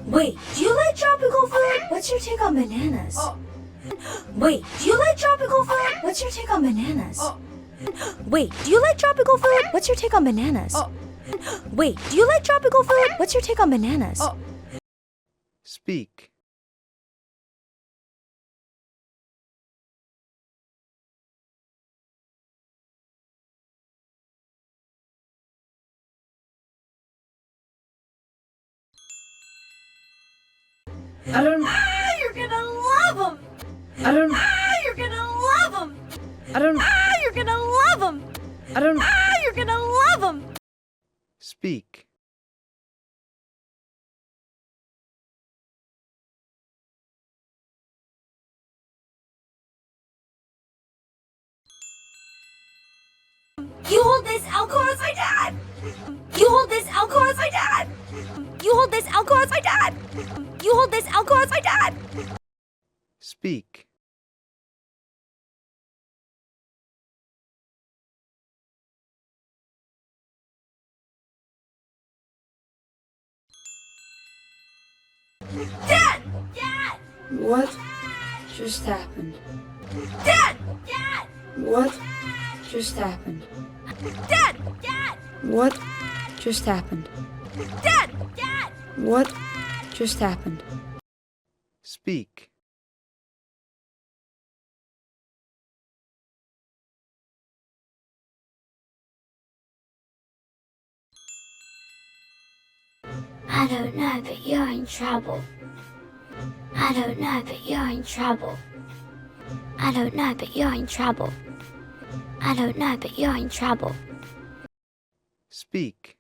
Wait, do you like tropical food? What's your take on bananas? Wait, do you like tropical food? What's your take on bananas? Wait, do you like tropical food? What's your take on bananas? Wait, do you like tropical food? What's your take on bananas? Speak. I don't. You're gonna love them. I don't. You're gonna love them. I don't. You're gonna love them. I don't. You're gonna love them. Speak. You hold this alcohol as my dad. You hold this alcohol as my dad. You hold this alcohol as my dad. You hold this alcohol as my dad. Speak. Dad! Dad! What just happened? Dad! Dad! What just happened? Dad! Dad! What just happened? Dad! Dad! What just happened? Speak. I don't know, but you're in trouble. I don't know, but you're in trouble. I don't know, but you're in trouble. I don't know, but you're in trouble. Speak.